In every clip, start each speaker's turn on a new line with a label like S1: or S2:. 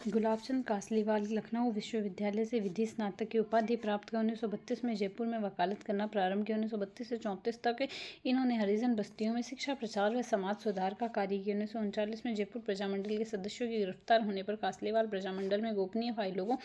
S1: गुलाबचंद कासलीवाल लखनऊ विश्वविद्यालय से विधि स्नातक की उपाधि प्राप्त कर 1932 में जयपुर में वकालत करना प्रारंभ किया। 1932 से 34 तक इन्होंने हरिजन बस्तियों में शिक्षा प्रचार व समाज सुधार का कार्य किया। 1939 में जयपुर प्रजामंडल के सदस्यों के गिरफ्तार होने पर कासलीवाल प्रजामंडल में गोपनीय फाइलों को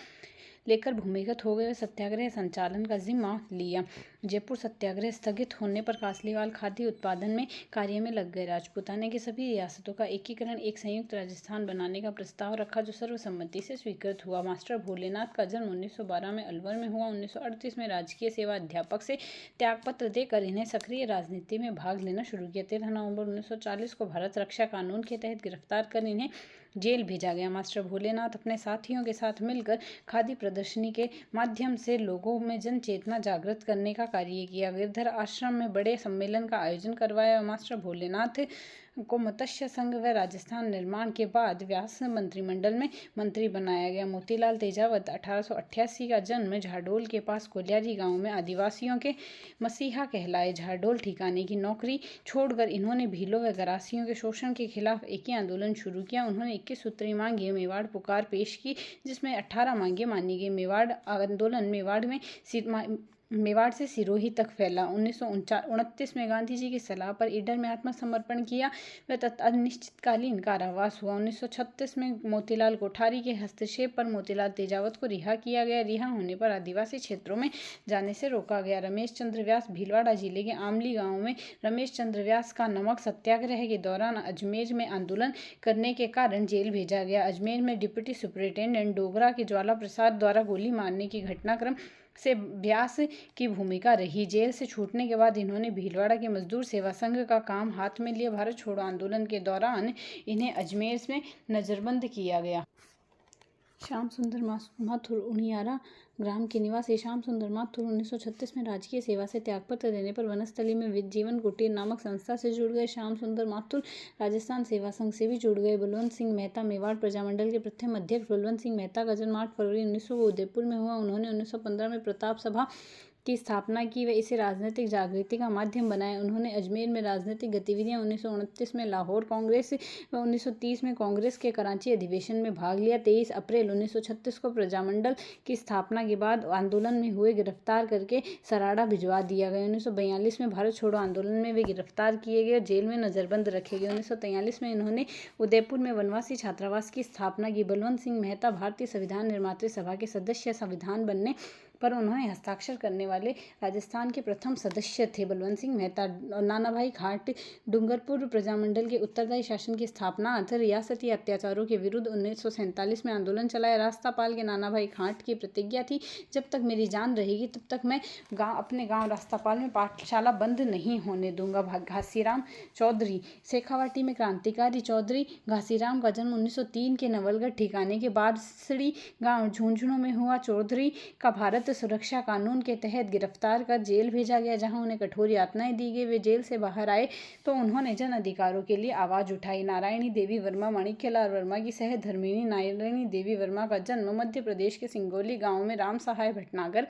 S1: लेकर भूमिगत हो गए व सत्याग्रह संचालन का जिम्मा लिया। जयपुर सत्याग्रह स्थगित होने पर कासलीवाल खाद्य उत्पादन में कार्य में लग गए। राजपूताना की सभी रियासतों का एकीकरण एक संयुक्त राजस्थान बनाने का प्रस्ताव रखा, जो सर्वसम्मति से स्वीकृत हुआ। मास्टर भोलेनाथ का जन्म 1912 में अलवर में हुआ। 1938 में राजकीय सेवा अध्यापक से त्यागपत्र देकर इन्हें सक्रिय राजनीति में भाग लेना शुरू किया। 13 नवंबर 1940 को भारत रक्षा कानून के तहत गिरफ्तार कर इन्हें जेल भेजा गया। मास्टर भोलेनाथ अपने साथियों के साथ मिलकर खादी प्रदर्शनी के माध्यम से लोगों में जन चेतना जागृत करने का कार्य किया। गिरधर आश्रम में बड़े सम्मेलन का आयोजन करवाया। मास्टर भोलेनाथ को मत्स्य संघ व राजस्थान निर्माण के बाद व्यास मंत्रिमंडल में मंत्री बनाया गया। मोतीलाल तेजावत 1888 का जन्म झाडोल के पास कोलियारी गांव में आदिवासियों के मसीहा कहलाए। झाडोल ठिकाने की नौकरी छोड़कर इन्होंने भीलों व गरासियों के शोषण के खिलाफ एक ही आंदोलन शुरू किया। उन्होंने 21 सूत्री मांगे मेवाड़ पुकार पेश की, जिसमें 18 मांगे मानी गई। मेवाड़ आंदोलन मेवाड़ से सिरोही तक फैला। 1929 में गांधी जी की सलाह पर ईडर में आत्मसमर्पण किया व अनिश्चितकालीन कारावास हुआ। 1936 में मोतीलाल कोठारी के हस्तक्षेप पर मोतीलाल तेजावत को रिहा किया गया। रिहा होने पर आदिवासी क्षेत्रों में जाने से रोका गया। रमेश चंद्र व्यास भीलवाड़ा जिले के आमली गांव में रमेश चंद्र व्यास का नमक सत्याग्रह के दौरान अजमेर में आंदोलन करने के कारण जेल भेजा गया। अजमेर में डिप्टी सुपरिटेंडेंट डोगरा के ज्वाला प्रसाद द्वारा गोली मारने की घटनाक्रम से व्यास की भूमिका रही। जेल से छूटने के बाद इन्होंने भीलवाड़ा के मजदूर सेवा संघ का काम हाथ में लिया। भारत छोड़ो आंदोलन के दौरान इन्हें अजमेर में नजरबंद किया गया। श्याम सुंदर माथुर उनियारा ग्राम के निवासी श्याम सुंदर माथुर 1936 में राजकीय सेवा से त्यागपत्र देने पर वनस्थली में जीवन कुटीर नामक संस्था से जुड़ गए। श्याम सुंदर माथुर राजस्थान सेवा संघ से भी जुड़ गए। बलवंत सिंह मेहता मेवाड़ प्रजामंडल के प्रथम अध्यक्ष बलवंत सिंह मेहता का जन्म 8 फरवरी 1900 को उदयपुर में हुआ। उन्होंने 1915 में प्रताप सभा की स्थापना की व इसे राजनीतिक जागृति का माध्यम बनाया। उन्होंने अजमेर में राजनीतिक गतिविधियां 1929 में लाहौर कांग्रेस व 1930 में कांग्रेस के कराची अधिवेशन में भाग लिया। 23 अप्रैल 1936 को प्रजामंडल की स्थापना के बाद आंदोलन में हुए गिरफ्तार करके सराड़ा भिजवा दिया गया। 1942 में भारत छोड़ो आंदोलन में वे गिरफ्तार किए गए और जेल में नजरबंद रखे गए। 1943 में इन्होंने उदयपुर में वनवासी छात्रावास की स्थापना की। बलवंत सिंह मेहता भारतीय संविधान निर्मात्री सभा के सदस्य। संविधान बनने पर उन्होंने हस्ताक्षर करने वाले राजस्थान के प्रथम सदस्य थे। बलवंत सिंह मेहता नानाभाई खाट डूंगरपुर प्रजामंडल के उत्तरदायी शासन की स्थापना अर्थ रियासती अत्याचारों के विरुद्ध 1947 में आंदोलन चलाया। रास्तापाल के नानाभाई खाट की प्रतिज्ञा थी, जब तक मेरी जान रहेगी तब तक मैं अपने गाँव रास्तापाल में पाठशाला बंद नहीं होने दूंगा। घासीराम चौधरी शेखावाटी में क्रांतिकारी चौधरी घासीराम का जन्म 1903 के नवलगढ़ ठिकाने के बारसड़ी गांव झुंझुनू में हुआ। चौधरी का भारत सुरक्षा कानून के तहत गिरफ्तार कर जेल भेजा गया, जहां उन्हें कठोर यातनाएं दी गई। वे जेल से बाहर आए तो उन्होंने जन अधिकारों के लिए आवाज उठाई। नारायणी देवी वर्मा माणिक्यलाल वर्मा की सहधर्मिणी नारायणी देवी वर्मा का जन्म मध्य प्रदेश के सिंगोली गांव में राम सहाय भटनागर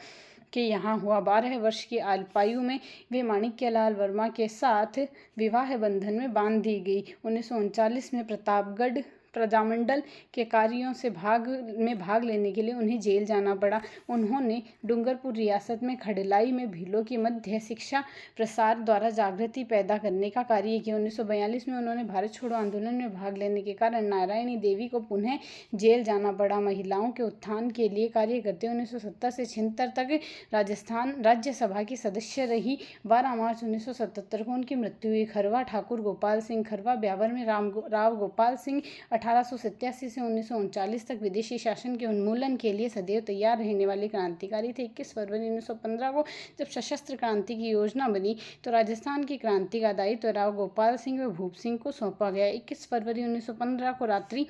S1: के यहाँ हुआ। 12 वर्ष की आयु में वे माणिक्यलाल वर्मा के साथ विवाह बंधन में बांध दी गई। 1939 में प्रतापगढ़ प्रजामंडल के कार्यों से भाग लेने के लिए उन्हें जेल जाना पड़ा। उन्होंने डूंगरपुर रियासत में खडलाई में भीलों की मध्य शिक्षा प्रसार द्वारा जागृति पैदा करने का कार्य किया। 1942 में उन्होंने भारत छोड़ो आंदोलन में भाग लेने के कारण नारायणी देवी को पुनः जेल जाना पड़ा। महिलाओं के उत्थान के लिए कार्य करते 1970 से 76 तक राजस्थान राज्यसभा की सदस्य रही। 12 मार्च 1977 को उनकी मृत्यु हुई। खरवा ठाकुर गोपाल सिंह खरवा ब्यावर में राव गोपाल सिंह 1887 से 1939 तक विदेशी शासन के उन्मूलन के लिए सदैव तैयार रहने वाले क्रांतिकारी थे। 21 फरवरी 1915 को जब सशस्त्र क्रांति की योजना बनी तो राजस्थान की क्रांति का दायित्व राव गोपाल सिंह व भूप सिंह को सौंपा गया। 21 फरवरी 1915 को रात्रि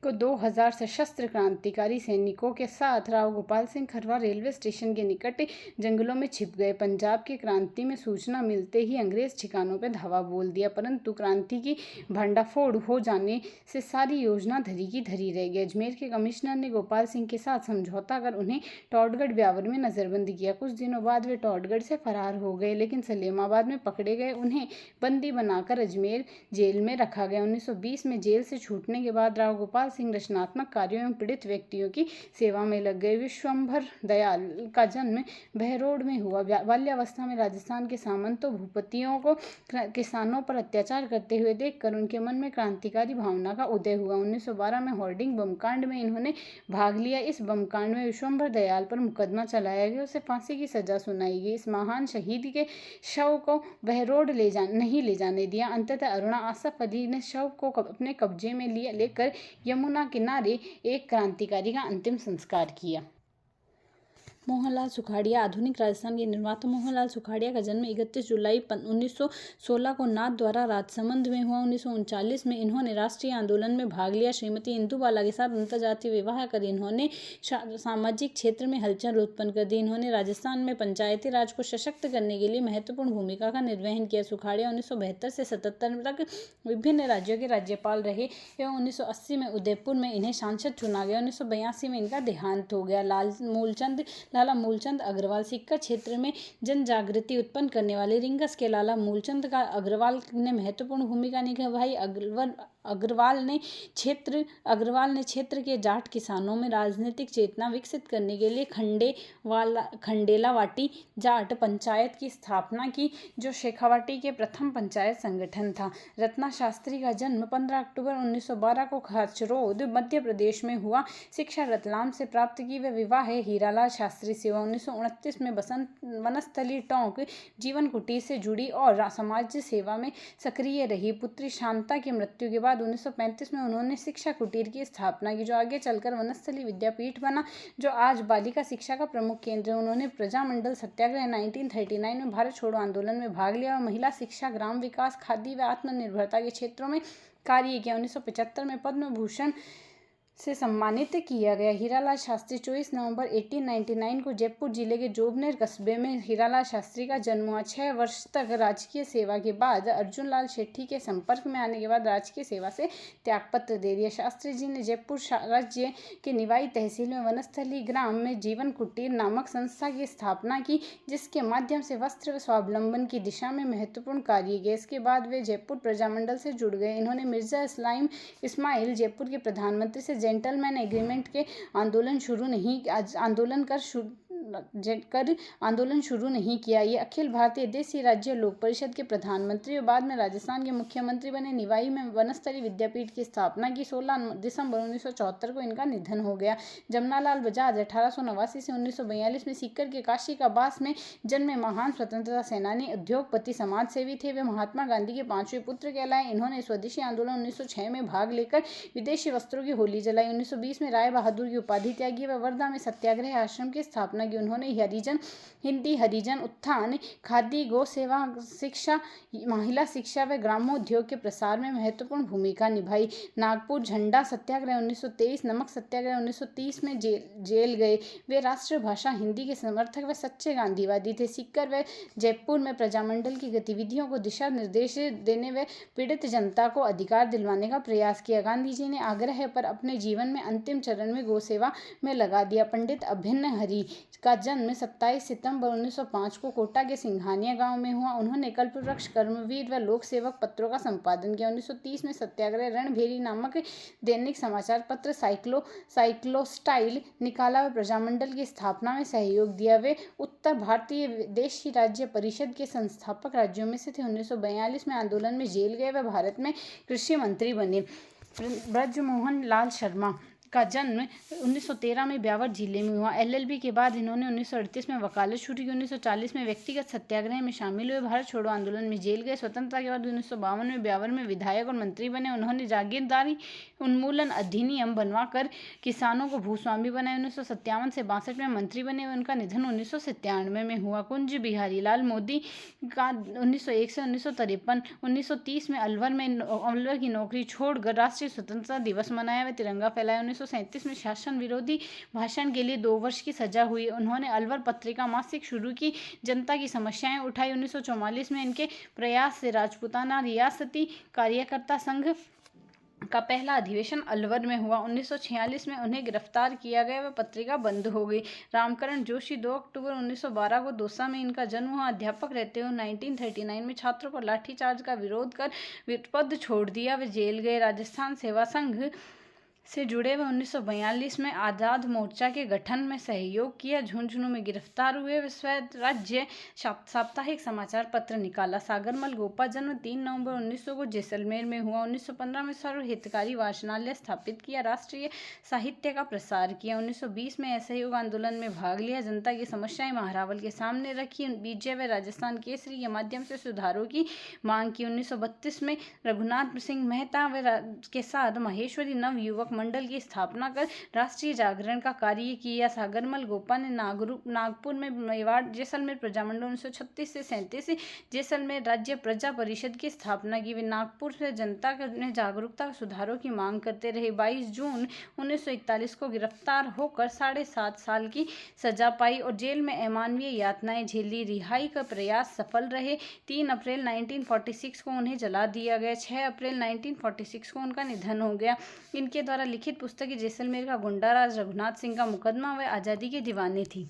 S1: को 2000 सशस्त्र क्रांतिकारी सैनिकों के साथ राव गोपाल सिंह खरवा रेलवे स्टेशन के निकट जंगलों में छिप गए। पंजाब की क्रांति में सूचना मिलते ही अंग्रेज ठिकानों पर धावा बोल दिया, परंतु क्रांति की भंडाफोड़ हो जाने से सारी योजना धरी की धरी रह गई। अजमेर के कमिश्नर ने गोपाल सिंह के साथ समझौता कर उन्हें टॉडगढ़ ब्यावर में नजरबंद किया। कुछ दिनों बाद वे टॉडगढ़ से फरार हो गए, लेकिन सलेमाबाद में पकड़े गए। उन्हें बंदी बनाकर अजमेर जेल में रखा गया। 1920 में जेल से छूटने के बाद राव गोपाल सिंह रचनात्मक कार्यों एवं पीड़ित व्यक्तियों की सेवा में लग गए। विश्वंभर दयाल का जन्म बहरोड में हुआ। बाल्यावस्था में राजस्थान के सामंतों भूपतियों को किसानों पर अत्याचार करते हुए देखकर उनके मन में क्रांतिकारी भावना का उदय हुआ। 1912 में होर्डिंग बमकांड में इन्होंने भाग लिया। इस बमकांड में विश्वंभर दयाल पर मुकदमा चलाया गया, उसे फांसी की सजा सुनाई गई। इस महान शहीद के शव को बहरोड नहीं ले जाने दिया। अंततः अरुणा आसफ अली ने शव को अपने कब्जे में लेकर यमुना किनारे एक क्रांतिकारी का अंतिम संस्कार किया। मोहनलाल सुखाड़िया। आधुनिक राजस्थान के निर्माता मोहनलाल सुखाड़िया का जन्म 31 जुलाई 1916 को नाथ द्वारा राजसमंद में हुआ। 1939 में इन्होंने राष्ट्रीय आंदोलन में भाग लिया। श्रीमती इंदुबाला के साथ अंतर्जातीय विवाह कर इन्होंने सामाजिक क्षेत्र में हलचल उत्पन्न कर दी। इन्होंने राजस्थान में पंचायती राज को सशक्त करने के लिए महत्वपूर्ण भूमिका का निर्वहन किया। सुखाड़िया 1972 से 77 तक विभिन्न राज्यों के राज्यपाल रहे एवं 1980 में उदयपुर में इन्हें सांसद चुना गया। 1982 में इनका देहांत हो गया। लाला मूलचंद अग्रवाल। सिक्कर क्षेत्र में जन जागृति उत्पन्न करने वाले रिंगस के लाला मूलचंद का अग्रवाल ने महत्वपूर्ण भूमिका निभाई। अग्रवाल ने क्षेत्र के जाट किसानों में राजनीतिक चेतना विकसित करने के लिए खंडेलावाटी जाट पंचायत की स्थापना की, जो शेखावाटी के प्रथम पंचायत संगठन था। रत्ना शास्त्री का जन्म 15 अक्टूबर 1912 को खाचरोद मध्य प्रदेश में हुआ। शिक्षा रतलाम से प्राप्त की। वे विवाह हीरालाल शास्त्री से हुआ। 1929 में वनस्थली टोंक जीवन कुटीर से जुड़ी और समाज सेवा में सक्रिय रही। पुत्री शांता की मृत्यु के बाद 1935 में उन्होंने शिक्षा कुटीर की स्थापना की, जो आगे चलकर वनस्थली विद्यापीठ बना, जो आज बालिका शिक्षा का प्रमुख केंद्र है। उन्होंने प्रजामंडल सत्याग्रह 1939 में भारत छोड़ो आंदोलन में भाग लिया और महिला शिक्षा, ग्राम विकास, खादी व आत्मनिर्भरता के क्षेत्रों में कार्य किया। 1975 में पद्म भूषण से सम्मानित किया गया। हीरालाल शास्त्री 24 नवंबर 1899 को जयपुर जिले के जोबनेर कस्बे में हीरालाल शास्त्री का जन्म हुआ। 6 वर्ष तक राजकीय सेवा के बाद अर्जुन लाल शेट्टी के संपर्क में आने के बाद राजकीय सेवा से त्यागपत्र दे दिया। शास्त्री जी ने जयपुर राज्य के निवाई तहसील में वनस्थली ग्राम में जीवन कुटीर नामक संस्था की स्थापना की, जिसके माध्यम से वस्त्र स्वावलंबन की दिशा में महत्वपूर्ण कार्य किए। इसके बाद वे जयपुर प्रजामंडल से जुड़ गए। इन्होंने मिर्जा इस्माइल जयपुर के प्रधानमंत्री से जेंटलमैन एग्रीमेंट के आंदोलन शुरू नहीं किया। ये अखिल भारतीय देशी राज्य लोक परिषद के प्रधानमंत्री और बाद में राजस्थान के मुख्यमंत्री बने। निवाई में वनस्थली विद्यापीठ की स्थापना की। 16 दिसंबर 1974 को इनका निधन हो गया। जमनालाल बजाज 1889 से 1942 में सीकर के काशी का बास में जन्मे महान स्वतंत्रता सेनानी, उद्योगपति, समाज सेवी थे। वे महात्मा गांधी के 5वें पुत्र कहलाए। इन्होंने स्वदेशी आंदोलन 1906 में भाग लेकर विदेशी वस्त्रों की होली जलाई। 1920 में राय बहादुर की उपाधि त्यागी व वर्धा में सत्याग्रह आश्रम की स्थापना की। उन्होंने हिंदी हरिजन उत्थान, खादी, गौ सेवा, शिक्षा, महिला शिक्षा व ग्रामोद्योग के प्रसार में महत्वपूर्ण भूमिका निभाई। नागपुर झंडा सत्याग्रह 1923, नमक सत्याग्रह 1930 में जेल गए। वे राष्ट्रभाषा हिंदी के समर्थक व सच्चे गांधीवादी थे। सीकर व जयपुर में प्रजामंडल की गतिविधियों को दिशा निर्देश देने व पीड़ित जनता को अधिकार दिलवाने का प्रयास किया। गांधी जी ने आग्रह पर अपने जीवन में अंतिम चरण में गौ सेवा में लगा दिया। पंडित अभिन्न हरि का जन्म 27 सितंबर 1905 को कोटा के सिंघानिया गांव में हुआ। उन्होंने कल्पवृक्ष, कर्मवीर व लोक सेवक पत्रों का संपादन किया। 1930 में सत्याग्रह रणभेरी नामक दैनिक समाचार पत्र साइक्लोस्टाइल निकाला व प्रजामंडल की स्थापना में सहयोग दिया। वे उत्तर भारतीय देशी राज्य परिषद के संस्थापक राज्यों में से थे। 1942 में आंदोलन में जेल गए व भारत में कृषि मंत्री बने। ब्रजमोहन लाल शर्मा का जन्म 1913 में ब्यावर जिले में हुआ। LLB के बाद इन्होंने 1938 में वकालत शुरू की। 1940 में व्यक्तिगत सत्याग्रह में शामिल हुए। भारत छोड़ो आंदोलन में जेल गए। स्वतंत्रता के बाद 1952 में ब्यावर में विधायक और मंत्री बने। उन्होंने जागीरदारी उन्मूलन अधिनियम बनवाकर किसानों को भूस्वामी बनाए। 1957 से 62 में मंत्री बने। उनका निधन 1997 में हुआ। कुंज बिहारी लाल मोदी का 1901 से 1953, 1930 में अलवर की नौकरी छोड़कर राष्ट्रीय स्वतंत्रता दिवस मनाया व तिरंगा फहराया। 1937 में शासन विरोधी भाषण के लिए 2 वर्ष की सजा हुई। उन्होंने अलवर पत्रिका मासिक शुरू की, जनता की समस्याएं उठाई। 1944 में इनके प्रयास से राजपूताना रियासती कार्यकर्ता संघ का पहला अधिवेशन अलवर में हुआ। 1946 में उन्हें गिरफ्तार किया गया व पत्रिका बंद हो गई। रामकरण जोशी 2 अक्टूबर 1912 को दौसा में इनका जन्म हुआ। अध्यापक रहते हुए 1939 में छात्रों पर लाठीचार्ज का विरोध कर पद छोड़ दिया व जेल गए। राजस्थान सेवा संघ से जुड़े व 1942 में आज़ाद मोर्चा के गठन में सहयोग किया। झुंझुनू में गिरफ्तार हुए व स्वराज्य साप्ताहिक समाचार पत्र निकाला। सागरमल गोपा जन्म 3 नवंबर 1900 को जैसलमेर में हुआ। 1915 में सर्व हितकारी वाचनालय स्थापित किया। राष्ट्रीय साहित्य का प्रसार किया। 1920 में असहयोग आंदोलन में भाग लिया। जनता की समस्याएं महारावल के सामने रखी। बीजे व राजस्थान केसरी के माध्यम से सुधारों की मांग की। 1932 में रघुनाथ सिंह मेहता के साथ माहेश्वरी नव युवक मंडल की स्थापना कर राष्ट्रीय जागरण का कार्य किया। सागरमल गोपा ने नागपुर में मेवाड़ जैसलमेर प्रजामंडल 1936 से 37 जैसलमेर राज्य प्रजा परिषद की स्थापना की। वे नागपुर से जनता ने जागरूकता सुधारों की मांग करते रहे। 22 जून 1941 को गिरफ्तार होकर 7.5 साल की सजा पाई और जेल में अमानवीय यातनाएं झेली। रिहाई का प्रयास सफल रहे। 3 अप्रैल 1946 को उन्हें जला दिया गया। 6 अप्रैल 1946 को उनका निधन हो गया। इनके द्वारा लिखित पुस्तक जैसलमेर का गुंडा राज, रघुनाथ सिंह का मुकदमा व आज़ादी की दीवानी थी।